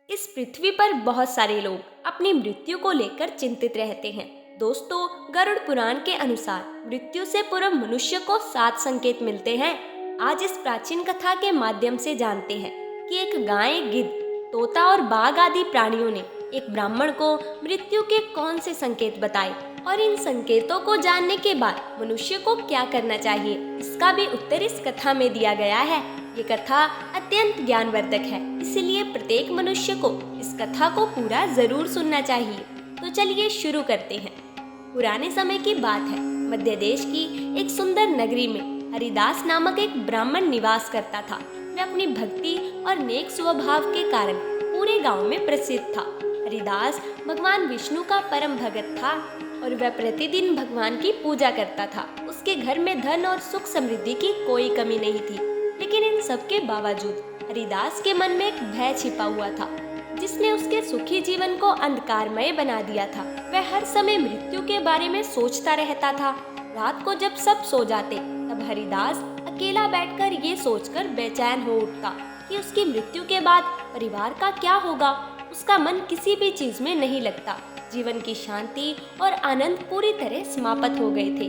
इस पृथ्वी पर बहुत सारे लोग अपनी मृत्यु को लेकर चिंतित रहते हैं। दोस्तों, गरुड़ पुराण के अनुसार मृत्यु से पूर्व मनुष्य को 7 संकेत मिलते हैं। आज इस प्राचीन कथा के माध्यम से जानते हैं कि एक गाय, गिद्ध, तोता और बाघ आदि प्राणियों ने एक ब्राह्मण को मृत्यु के कौन से संकेत बताए और इन संकेतों को जानने के बाद मनुष्य को क्या करना चाहिए, इसका भी उत्तर इस कथा में दिया गया है। ये कथा अत्यंत ज्ञानवर्धक है, इसलिए प्रत्येक मनुष्य को इस कथा को पूरा जरूर सुनना चाहिए। तो चलिए शुरू करते हैं। पुराने समय की बात है। मध्य देश की एक सुंदर नगरी में हरिदास नामक एक ब्राह्मण निवास करता था। वह अपनी भक्ति और नेक स्वभाव के कारण पूरे गांव में प्रसिद्ध था। हरिदास भगवान विष्णु का परम भगत था और वह प्रतिदिन भगवान की पूजा करता था। उसके घर में धन और सुख समृद्धि की कोई कमी नहीं थी, लेकिन इन सब के बावजूद हरिदास के मन में एक भय छिपा हुआ था, जिसने उसके सुखी जीवन को अंधकारमय बना दिया था। वह हर समय मृत्यु के बारे में सोचता रहता था। रात को जब सब सो जाते, तब हरिदास अकेला बैठकर ये सोचकर बेचैन हो उठता कि उसकी मृत्यु के बाद परिवार का क्या होगा। उसका मन किसी भी चीज में नहीं लगता। जीवन की शांति और आनंद पूरी तरह समाप्त हो गए थे।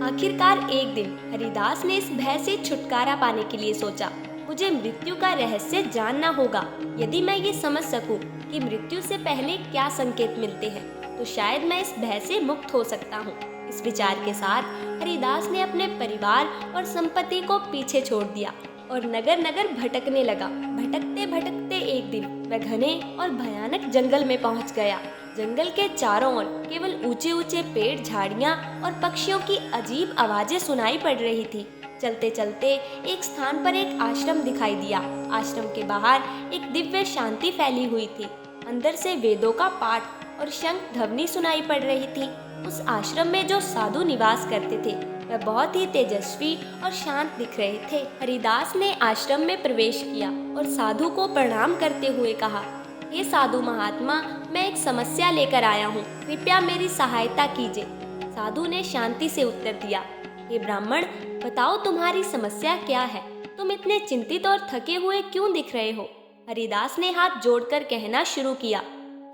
आखिरकार एक दिन हरिदास ने इस भय से छुटकारा पाने के लिए सोचा, मुझे मृत्यु का रहस्य जानना होगा। यदि मैं ये समझ सकूं कि मृत्यु से पहले क्या संकेत मिलते हैं, तो शायद मैं इस भय से मुक्त हो सकता हूँ। इस विचार के साथ हरिदास ने अपने परिवार और संपत्ति को पीछे छोड़ दिया और नगर नगर भटकने लगा। भटकते भटकते एक दिन वह घने और भयानक जंगल में पहुंच गया। जंगल के चारों ओर केवल ऊंचे ऊंचे पेड़, झाड़ियां और पक्षियों की अजीब आवाजें सुनाई पड़ रही थी। चलते चलते एक स्थान पर एक आश्रम दिखाई दिया। आश्रम के बाहर एक दिव्य शांति फैली हुई थी। अंदर से वेदों का पाठ और शंख ध्वनि सुनाई पड़ रही थी। उस आश्रम में जो साधु निवास करते थे, वह बहुत ही तेजस्वी और शांत दिख रहे थे। हरिदास ने आश्रम में प्रवेश किया और साधु को प्रणाम करते हुए कहा, हे साधु महात्मा, मैं एक समस्या लेकर आया हूँ, कृपया मेरी सहायता कीजिए। साधु ने शांति से उत्तर दिया, हे ब्राह्मण, बताओ तुम्हारी समस्या क्या है? तुम इतने चिंतित और थके हुए क्यों दिख रहे हो? हरिदास ने हाथ जोड़कर कहना शुरू किया,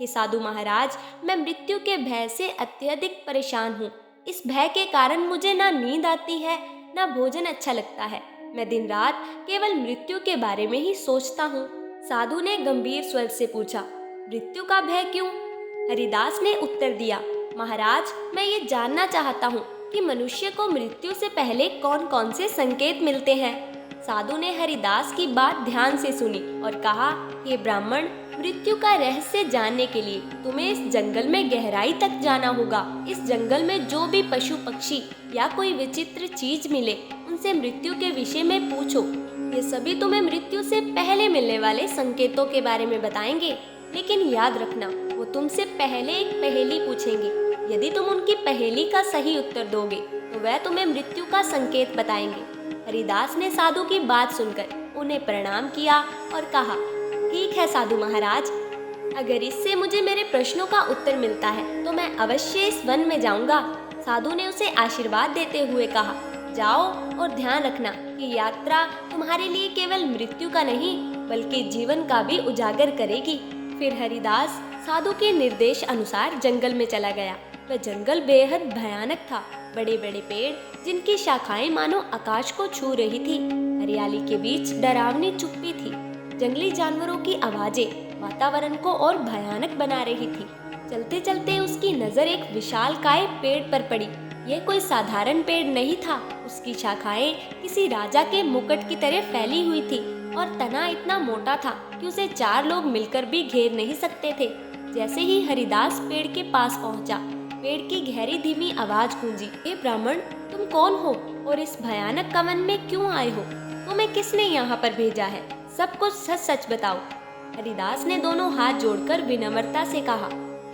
हे साधु महाराज, मैं मृत्यु के भय से अत्यधिक परेशान हूँ। इस भय के कारण मुझे ना नींद आती है, ना भोजन अच्छा लगता है। मैं दिन रात केवल मृत्यु के बारे में ही सोचता हूँ। साधु ने गंभीर स्वर से पूछा, मृत्यु का भय क्यों? हरिदास ने उत्तर दिया, महाराज, मैं ये जानना चाहता हूँ कि मनुष्य को मृत्यु से पहले कौन कौन से संकेत मिलते हैं। साधु ने हरिदास की बात ध्यान से सुनी और कहा, हे ब्राह्मण, मृत्यु का रहस्य जानने के लिए तुम्हें इस जंगल में गहराई तक जाना होगा। इस जंगल में जो भी पशु पक्षी या कोई विचित्र चीज मिले, उनसे मृत्यु के विषय में पूछो। ये सभी तुम्हें मृत्यु से पहले मिलने वाले संकेतों के बारे में बताएंगे, लेकिन याद रखना, वो तुमसे पहले एक पहेली पूछेंगे। यदि तुम उनकी पहेली का सही उत्तर दोगे, तो वह तुम्हें मृत्यु का संकेत बताएंगे। हरिदास ने साधु की बात सुनकर उन्हें प्रणाम किया और कहा, ठीक है साधु महाराज, अगर इससे मुझे मेरे प्रश्नों का उत्तर मिलता है, तो मैं अवश्य इस वन में जाऊंगा। साधु ने उसे आशीर्वाद देते हुए कहा, जाओ और ध्यान रखना कि यात्रा तुम्हारे लिए केवल मृत्यु का नहीं, बल्कि जीवन का भी उजागर करेगी। फिर हरिदास साधु के निर्देश अनुसार जंगल में चला गया। वह जंगल बेहद भयानक था। बड़े बड़े पेड़, जिनकी शाखाएं मानो आकाश को छू रही थी। हरियाली के बीच डरावनी चुप्पी थी। जंगली जानवरों की आवाजें वातावरण को और भयानक बना रही थी। चलते चलते उसकी नजर एक विशालकाय पेड़ पर पड़ी। यह कोई साधारण पेड़ नहीं था। उसकी शाखाएं किसी राजा के मुकुट की तरह फैली हुई थी और तना इतना मोटा था कि उसे 4 लोग मिलकर भी घेर नहीं सकते थे। जैसे ही हरिदास पेड़ के पास पहुंचा, पेड़ की गहरी धीमी आवाज गूंजी, हे ब्राह्मण, तुम कौन हो और इस भयानक कवन में क्यों आए हो? तुम्हें किसने यहाँ पर भेजा है? सब कुछ सच सच बताओ। हरिदास ने दोनों हाथ जोड़कर विनम्रता से कहा,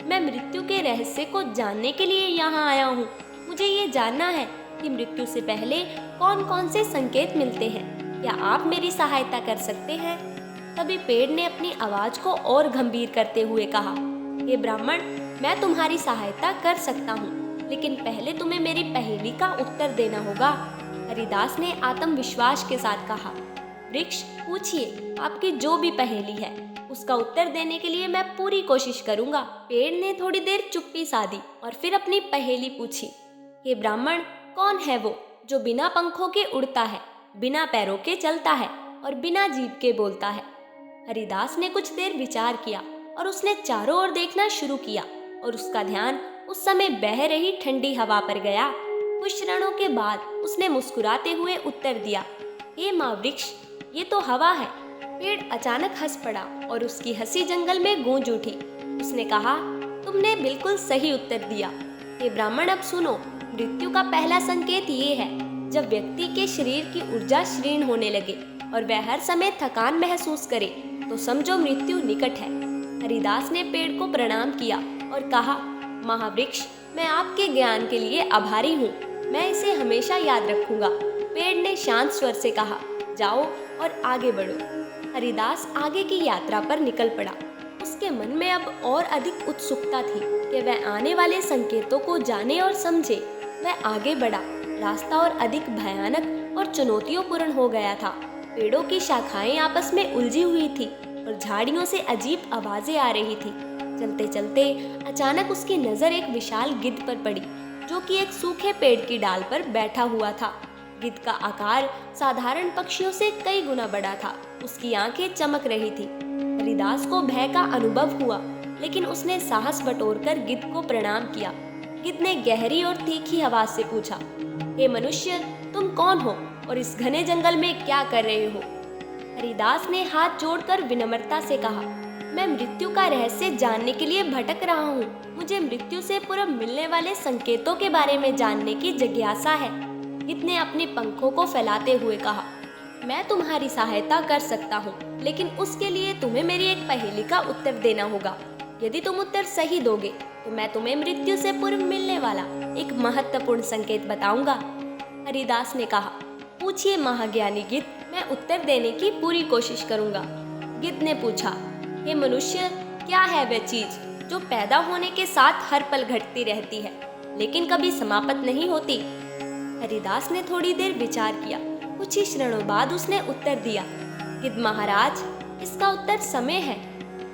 मैं मृत्यु के रहस्य को जानने के लिए यहाँ आया हूँ। मुझे ये जानना है कि मृत्यु से पहले कौन कौन से संकेत मिलते हैं। क्या आप मेरी सहायता कर सकते हैं? तभी पेड़ ने अपनी आवाज को और गंभीर करते हुए कहा, हे ब्राह्मण, मैं तुम्हारी सहायता कर सकता हूँ, लेकिन पहले तुम्हें मेरी पहेली का उत्तर देना होगा। हरिदास ने आत्मविश्वास के साथ कहा, वृक्ष, पूछिए, आपकी जो भी पहेली है उसका उत्तर देने के लिए मैं पूरी कोशिश करूंगा। पेड़ ने थोड़ी देर चुप्पी साधी और फिर अपनी पहेली पूछी। हे ब्राह्मण, कौन है वो जो बिना पंखों के उड़ता है, बिना पैरों के चलता है और बिना जीभ के बोलता है? हरिदास ने कुछ देर विचार किया और उसने चारों ओर देखना शुरू किया और उसका ध्यान उस समय बह रही ठंडी हवा पर गया। कुछ क्षणों के बाद उसने मुस्कुराते हुए उत्तर दिया, हे महावृक्ष, ये तो हवा है। पेड़ अचानक हंस पड़ा और उसकी हंसी जंगल में गूंज उठी। उसने कहा, तुमने बिल्कुल सही उत्तर दिया। हे ब्राह्मण, अब सुनो। मृत्यु का पहला संकेत ये है जब व्यक्ति के शरीर की ऊर्जा क्षीण होने लगे और वह हर समय थकान महसूस करे, तो समझो मृत्यु निकट है। हरिदास ने पेड़ को प्रणाम किया और कहा, महावृक्ष, मैं आपके ज्ञान के लिए आभारी हूँ। मैं इसे हमेशा याद रखूंगा। पेड़ ने शांत स्वर से कहा, जाओ और आगे बढ़ो। हरिदास आगे की यात्रा पर निकल पड़ा। उसके मन में अब और अधिक उत्सुकता थी कि वह आने वाले संकेतों को जाने और समझे। वह आगे बढ़ा। रास्ता और अधिक भयानक और चुनौतियों पूर्ण हो गया था। पेड़ों की शाखाएं आपस में उलझी हुई थी और झाड़ियों से अजीब आवाजें आ रही थी। चलते चलते अचानक उसकी नजर एक विशाल गिद्ध पर पड़ी, जो कि एक सूखे पेड़ की डाल पर बैठा हुआ था। गिद्ध का आकार साधारण पक्षियों से कई गुना बड़ा था। उसकी आंखें चमक रही थी। हरिदास को भय का अनुभव हुआ, लेकिन उसने साहस बटोरकर गिद्ध को प्रणाम किया। गिद्ध ने गहरी और तीखी आवाज से पूछा, हे मनुष्य, तुम कौन हो और इस घने जंगल में क्या कर रहे हो? हरिदास ने हाथ जोड़कर विनम्रता से कहा, मैं मृत्यु का रहस्य जानने के लिए भटक रहा हूँ। मुझे मृत्यु से पूर्व मिलने वाले संकेतों के बारे में जानने की जिज्ञासा है। गिद्ध ने अपने पंखों को फैलाते हुए कहा, मैं तुम्हारी सहायता कर सकता हूँ, लेकिन उसके लिए तुम्हें मेरी एक पहेली का उत्तर देना होगा। यदि तुम उत्तर सही दोगे तो मैं तुम्हें मृत्यु से पूर्व मिलने वाला एक महत्वपूर्ण संकेत बताऊंगा। हरिदास ने कहा, पूछिए महाज्ञानी गिद्ध, मैं उत्तर देने की पूरी कोशिश करूंगा। गिद्ध ने पूछा, हे मनुष्य, क्या है वह चीज जो पैदा होने के साथ हर पल घटती रहती है लेकिन कभी समाप्त नहीं होती? हरिदास ने थोड़ी देर विचार किया। कुछ ही क्षणों बाद उसने उत्तर दिया, गिद्ध महाराज, इसका उत्तर समय है।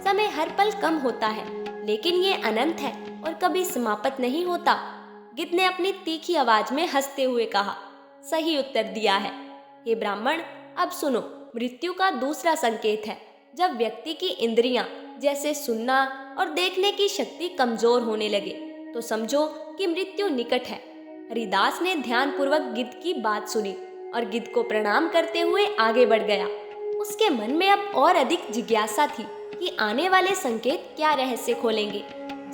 समय हर पल कम होता है, लेकिन ये अनंत है और कभी समाप्त नहीं होता। गिद्ध ने अपनी तीखी आवाज में हंसते हुए कहा, सही उत्तर दिया है। हे ब्राह्मण, अब सुनो। मृत्यु का दूसरा संकेत है जब व्यक्ति की इंद्रियां जैसे सुनना और देखने की शक्ति कमजोर होने लगे, तो समझो कि मृत्यु निकट है। हरिदास ने ध्यानपूर्वक गिद्ध की बात सुनी और गिद्ध को प्रणाम करते हुए आगे बढ़ गया। उसके मन में अब और अधिक जिज्ञासा थी कि आने वाले संकेत क्या रहस्य खोलेंगे।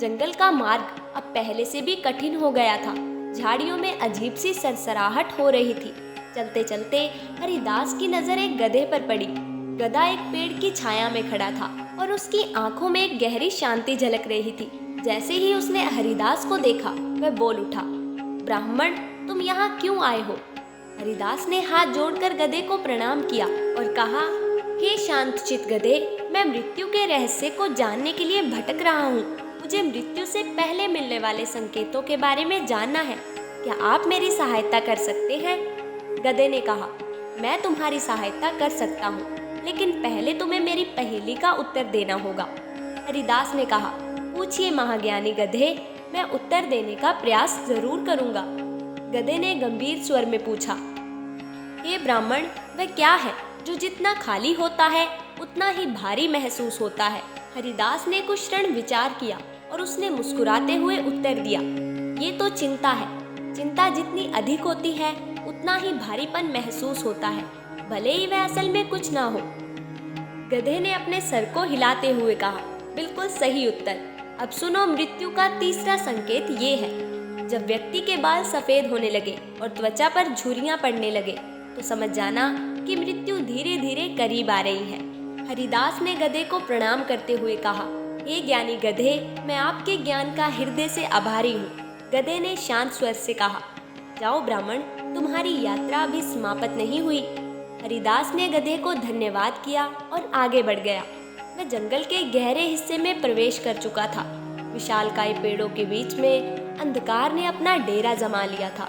जंगल का मार्ग अब पहले से भी कठिन हो गया था। झाड़ियों में अजीब सी सरसराहट हो रही थी। चलते चलते हरिदास की नजर एक गधे पर पड़ी। गधा एक पेड़ की छाया में खड़ा था और उसकी आंखों में एक गहरी शांति झलक रही थी। जैसे ही उसने हरिदास को देखा, वह बोल उठा, ब्राह्मण, तुम यहाँ क्यों आए हो? हरिदास ने हाथ जोड़कर गधे को प्रणाम किया और कहा, हे शांतचित्त गधे, मैं मृत्यु के रहस्य को जानने के लिए भटक रहा हूँ। मुझे मृत्यु से पहले मिलने वाले संकेतों के बारे में जानना है। क्या आप मेरी सहायता कर सकते हैं? गधे ने कहा, मैं तुम्हारी सहायता कर सकता हूँ, लेकिन पहले तुम्हें मेरी पहेली का उत्तर देना होगा। हरिदास ने कहा, पूछिए महाज्ञानी गधे, मैं उत्तर देने का प्रयास जरूर करूंगा। गधे ने गंभीर स्वर में पूछा, हे ब्राह्मण, वह क्या है जो जितना खाली होता है उतना ही भारी महसूस होता है? हरिदास ने कुछ क्षण विचार किया और उसने मुस्कुराते हुए उत्तर दिया, ये तो चिंता है। चिंता जितनी अधिक होती है उतना ही भारीपन महसूस होता है, भले ही वह असल में कुछ ना हो। गधे ने अपने सर को हिलाते हुए कहा, बिल्कुल सही उत्तर। अब सुनो, मृत्यु का तीसरा संकेत ये है, जब व्यक्ति के बाल सफेद होने लगे और त्वचा पर झुर्रियां पड़ने लगे, तो समझ जाना कि मृत्यु धीरे धीरे करीब आ रही है। हरिदास ने गधे को प्रणाम करते हुए कहा, हे ज्ञानी गधे, मैं आपके ज्ञान का हृदय से आभारी हूँ। गधे ने शांत स्वर से कहा, जाओ ब्राह्मण, तुम्हारी यात्रा अभी समाप्त नहीं हुई। हरिदास ने गधे को धन्यवाद किया और आगे बढ़ गया। वह जंगल के गहरे हिस्से में प्रवेश कर चुका था। विशालकाय पेड़ों के बीच में अंधकार ने अपना डेरा जमा लिया था।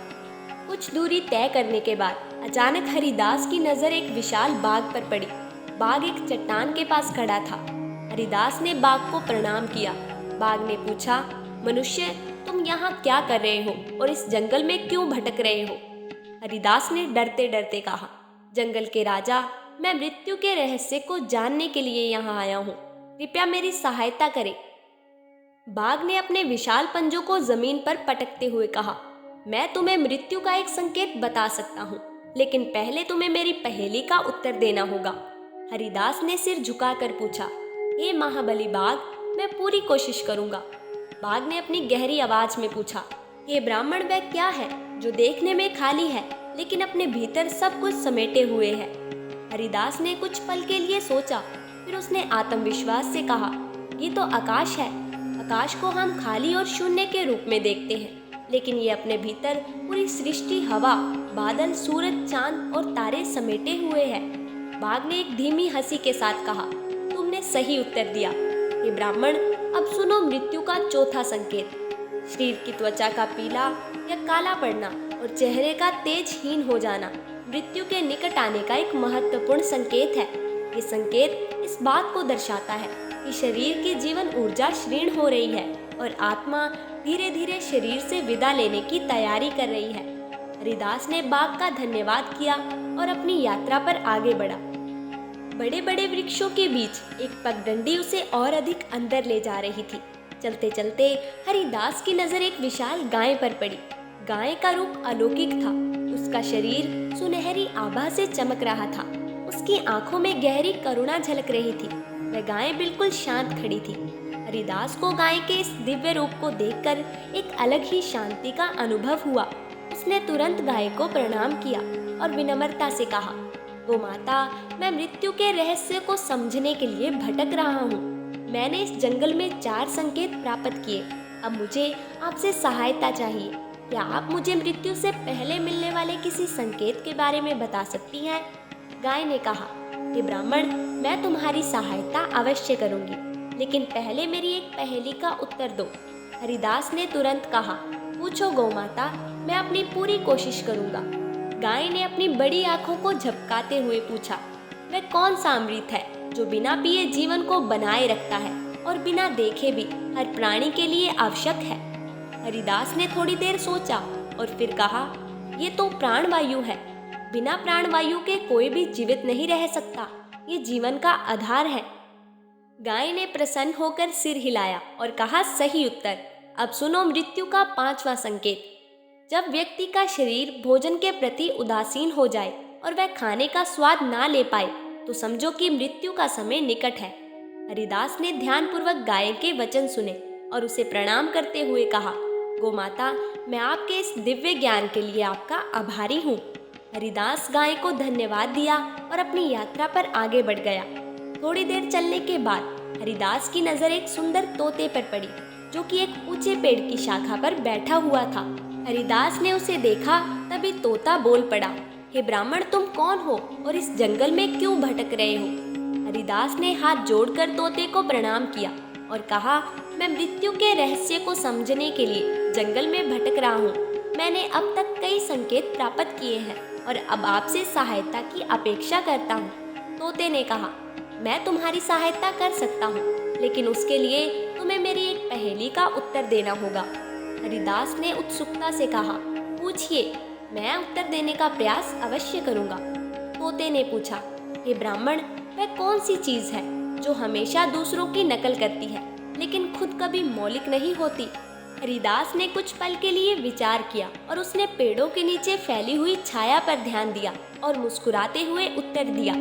कुछ दूरी तय करने के बाद अचानक हरिदास की नजर एक विशाल बाग पर पड़ी। बाघ एक चट्टान के पास खड़ा था। हरिदास ने बाघ को प्रणाम किया। बाघ ने पूछा, मनुष्य, तुम यहाँ क्या कर रहे हो और इस जंगल में क्यों भटक रहे हो? हरिदास ने डरते डरते कहा, जंगल के राजा, मैं मृत्यु के रहस्य को जानने के लिए यहाँ आया हूँ। कृपया मेरी सहायता करें। बाघ ने अपने विशाल पंजों को जमीन पर पटकते हुए कहा, मैं तुम्हें मृत्यु का एक संकेत बता सकता हूँ, लेकिन पहले तुम्हें मेरी पहेली का उत्तर देना होगा। हरिदास ने सिर झुकाकर पूछा, हे महाबली बाघ, मैं पूरी कोशिश करूंगा। बाघ ने अपनी गहरी आवाज में पूछा, हे ब्राह्मण, वह क्या है जो देखने में खाली है लेकिन अपने भीतर सब कुछ समेटे हुए है? हरिदास ने कुछ पल के लिए सोचा, फिर उसने आत्मविश्वास से कहा, ये तो आकाश है। आकाश को हम खाली और शून्य के रूप में देखते हैं, लेकिन ये अपने भीतर पूरी सृष्टि, हवा, बादल, सूरज, चांद और तारे समेटे हुए है। बाघ ने एक धीमी हंसी के साथ कहा, तुमने सही उत्तर दिया। ये ब्राह्मण, अब सुनो मृत्यु का चौथा संकेत। शरीर की त्वचा का पीला या काला पड़ना और चेहरे का तेजहीन हो जाना मृत्यु के निकट आने का एक महत्वपूर्ण संकेत है। ये संकेत इस बात को दर्शाता है कि शरीर की जीवन ऊर्जा क्षीण हो रही है और आत्मा धीरे धीरे शरीर से विदा लेने की तैयारी कर रही है। हरिदास ने बाघ का धन्यवाद किया और अपनी यात्रा पर आगे बढ़ा। बड़े बड़े वृक्षों के बीच एक पगडंडी उसे और अधिक अंदर ले जा रही थी। चलते चलते हरिदास की नजर एक विशाल गाय पर पड़ी। गाय का रूप अलौकिक था। उसका शरीर सुनहरी आभा से चमक रहा था। उसकी आंखों में गहरी करुणा झलक रही थी। वह गाय बिल्कुल शांत खड़ी थी। हरिदास को गाय के इस दिव्य रूप को देखकर एक अलग ही शांति का अनुभव हुआ। उसने तुरंत गाय को प्रणाम किया और विनम्रता से कहा, गो माता, मैं मृत्यु के रहस्य को समझने के लिए भटक रहा हूँ। मैंने इस जंगल में 4 संकेत प्राप्त किए। अब मुझे आपसे सहायता चाहिए। क्या आप मुझे मृत्यु से पहले मिलने वाले किसी संकेत के बारे में बता सकती हैं? गाय ने कहा, हे ब्राह्मण, मैं तुम्हारी सहायता अवश्य करूंगी, लेकिन पहले मेरी एक पहेली का उत्तर दो। हरिदास ने तुरंत कहा, पूछो गौ माता, मैं अपनी पूरी कोशिश करूंगा। गाय ने अपनी बड़ी आंखों को झपकाते हुए पूछा, वह कौन सा अमृत है जो बिना पिए जीवन को बनाए रखता है और बिना देखे भी हर प्राणी के लिए आवश्यक है? हरिदास ने थोड़ी देर सोचा और फिर कहा, ये तो प्राणवायु है। बिना प्राणवायु के कोई भी जीवित नहीं रह सकता। ये जीवन का आधार है। गाय ने प्रसन्न होकर सिर हिलाया और कहा, सही उत्तर। अब सुनो मृत्यु का 5वां संकेत। जब व्यक्ति का शरीर भोजन के प्रति उदासीन हो जाए और वह खाने का स्वाद ना ले पाए, तो समझो कि मृत्यु का समय निकट है। हरिदास ने ध्यानपूर्वक गाय के वचन सुने और उसे प्रणाम करते हुए कहा, गो माता, मैं आपके इस दिव्य ज्ञान के लिए आपका आभारी हूँ। हरिदास गाय को धन्यवाद दिया और अपनी यात्रा पर आगे बढ़ गया। थोड़ी देर चलने के बाद हरिदास की नजर एक सुंदर तोते पर पड़ी, जो कि एक ऊंचे पेड़ की शाखा पर बैठा हुआ था। हरिदास ने उसे देखा, तभी तोता बोल पड़ा, हे ब्राह्मण, तुम कौन हो और इस जंगल में क्यों भटक रहे हो? हरिदास ने हाथ जोड़कर तोते को प्रणाम किया और कहा, मैं मृत्यु के रहस्य को समझने के लिए जंगल में भटक रहा हूँ। मैंने अब तक कई संकेत प्राप्त किए हैं और अब आपसे सहायता की अपेक्षा करता हूँ। तोते ने कहा, मैं तुम्हारी सहायता कर सकता हूँ, लेकिन उसके लिए तुम्हें मेरी एक पहेली का उत्तर देना होगा। हरिदास ने उत्सुकता से कहा, पूछिए, मैं उत्तर देने का प्रयास अवश्य करूँगा। तोते ने पूछा, हे ब्राह्मण, वह कौन सी चीज़ है जो हमेशा दूसरों की नकल करती है लेकिन खुद कभी मौलिक नहीं होती? हरिदास ने कुछ पल के लिए विचार किया और उसने पेड़ों के नीचे फैली हुई छाया पर ध्यान दिया और मुस्कुराते हुए उत्तर दिया,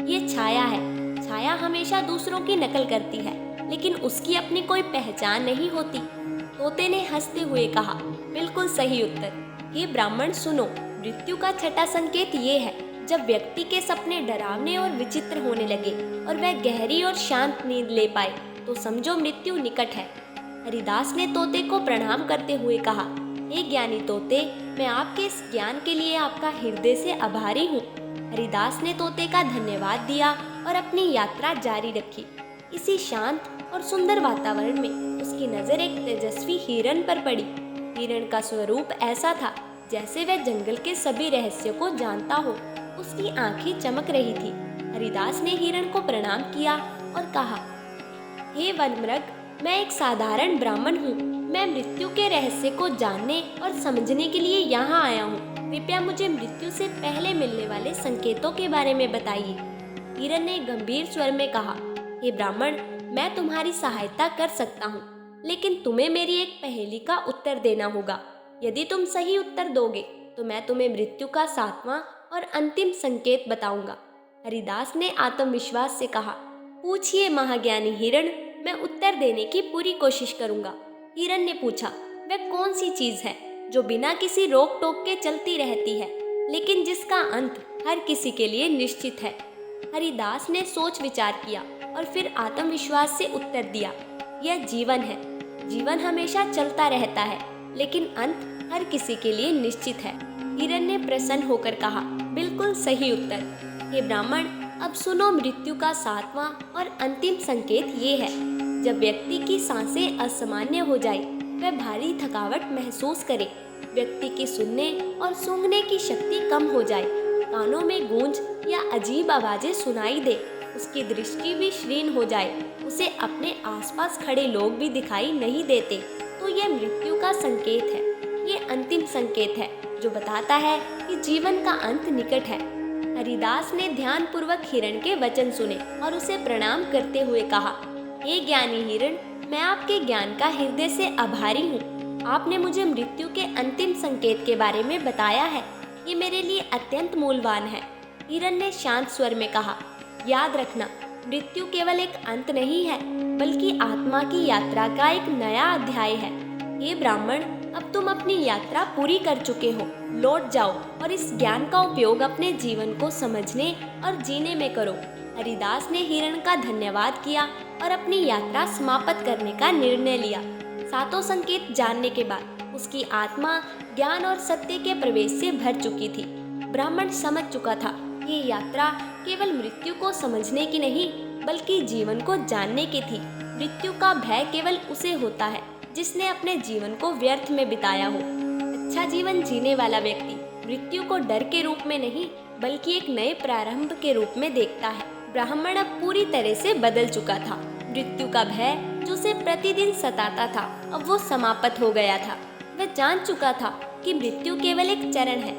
ये छाया है। छाया हमेशा दूसरों की नकल करती है, लेकिन उसकी अपनी कोई पहचान नहीं होती। तोते ने हंसते हुए कहा, बिल्कुल सही उत्तर। हे ब्राह्मण, सुनो, मृत्यु का 6ठा संकेत ये है, जब व्यक्ति के सपने डरावने और विचित्र होने लगे और वह गहरी और शांत नींद ले पाए, तो समझो मृत्यु निकट है। हरिदास ने तोते को प्रणाम करते हुए कहा, हे ज्ञानी तोते, मैं आपके इस ज्ञान के लिए आपका हृदय से आभारी हूँ। हरिदास ने तोते का धन्यवाद दिया और अपनी यात्रा जारी रखी। इसी शांत और सुंदर वातावरण में उसकी नजर एक तेजस्वी हिरण पर पड़ी। हिरण का स्वरूप ऐसा था जैसे वह जंगल के सभी रहस्यों को जानता हो। उसकी आंखें चमक रही थी। हरिदास ने हिरण को प्रणाम किया और कहा, हे वनमृग, मैं एक साधारण ब्राह्मण हूँ। मैं मृत्यु के रहस्य को जानने और समझने के लिए यहाँ आया हूँ। कृपया मुझे मृत्यु से पहले मिलने वाले संकेतों के बारे में बताइए। हिरण ने गंभीर स्वर में कहा, हे ब्राह्मण, मैं तुम्हारी सहायता कर सकता हूँ, लेकिन तुम्हें मेरी एक पहेली का उत्तर देना होगा। यदि तुम सही उत्तर दोगे तो मैं तुम्हें मृत्यु का 7वां और अंतिम संकेत बताऊंगा। हरिदास ने आत्मविश्वास से कहा, पूछिए महाज्ञानी हिरण, मैं उत्तर देने की पूरी कोशिश करूंगा। हिरण ने पूछा, वह कौन सी चीज है जो बिना किसी रोक टोक के चलती रहती है, लेकिन जिसका अंत हर किसी के लिए निश्चित है? हरिदास ने सोच विचार किया और फिर आत्मविश्वास से उत्तर दिया, यह जीवन है। जीवन हमेशा चलता रहता है, लेकिन अंत हर किसी के लिए निश्चित है। हिरण ने प्रसन्न होकर कहा, बिल्कुल सही उत्तर। हे ब्राह्मण, अब सुनो, मृत्यु का 7वां और अंतिम संकेत ये है, जब व्यक्ति की सांसें असामान्य हो जाए, वह भारी थकावट महसूस करे, व्यक्ति की सुनने और सूंघने की शक्ति कम हो जाए, कानों में गूंज या अजीब आवाजें सुनाई दे, उसकी दृष्टि भी क्षीण हो जाए, उसे अपने आसपास खड़े लोग भी दिखाई नहीं देते, तो यह मृत्यु का संकेत है। ये अंतिम संकेत है जो बताता है कि जीवन का अंत निकट है। हरिदास ने ध्यानपूर्वक हिरण के वचन सुने और उसे प्रणाम करते हुए कहा, हे ज्ञानी हिरण, मैं आपके ज्ञान का हृदय से आभारी हूँ। आपने मुझे मृत्यु के अंतिम संकेत के बारे में बताया है, ये मेरे लिए अत्यंत मूल्यवान है। हिरण ने शांत स्वर में कहा, याद रखना, मृत्यु केवल एक अंत नहीं है, बल्कि आत्मा की यात्रा का एक नया अध्याय है। हे ब्राह्मण, अब तुम अपनी यात्रा पूरी कर चुके हो, लौट जाओ और इस ज्ञान का उपयोग अपने जीवन को समझने और जीने में करो। हरिदास ने हिरण का धन्यवाद किया और अपनी यात्रा समाप्त करने का निर्णय लिया। 7 संकेत जानने के बाद उसकी आत्मा ज्ञान और सत्य के प्रवेश से भर चुकी थी। ब्राह्मण समझ चुका था, ये यात्रा केवल मृत्यु को समझने की नहीं, बल्कि जीवन को जानने की थी। मृत्यु का भय केवल उसे होता है जिसने अपने जीवन को व्यर्थ में बिताया हो। अच्छा जीवन जीने वाला व्यक्ति मृत्यु को डर के रूप में नहीं, बल्कि एक नए प्रारंभ के रूप में देखता है। ब्राह्मण अब पूरी तरह से बदल चुका था। मृत्यु का भय जो उसे प्रतिदिन सताता था, अब वो समाप्त हो गया था। वह जान चुका था कि मृत्यु केवल एक चरण है।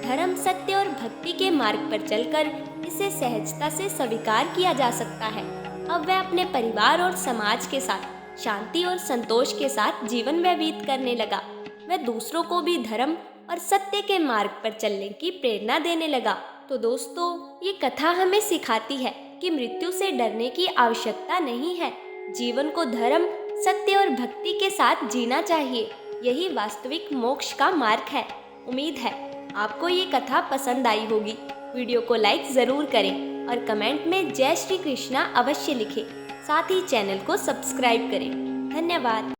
धर्म, सत्य और भक्ति के मार्ग पर चलकर इसे सहजता से स्वीकार किया जा सकता है। अब वह अपने परिवार और समाज के साथ शांति और संतोष के साथ जीवन व्यतीत करने लगा। वह दूसरों को भी धर्म और सत्य के मार्ग पर चलने की प्रेरणा देने लगा। तो दोस्तों, ये कथा हमें सिखाती है कि मृत्यु से डरने की आवश्यकता नहीं है। जीवन को धर्म, सत्य और भक्ति के साथ जीना चाहिए। यही वास्तविक मोक्ष का मार्ग है। उम्मीद है आपको ये कथा पसंद आई होगी। वीडियो को लाइक ज़रूर करें और कमेंट में जय श्री कृष्णा अवश्य लिखें। साथ ही चैनल को सब्सक्राइब करें। धन्यवाद।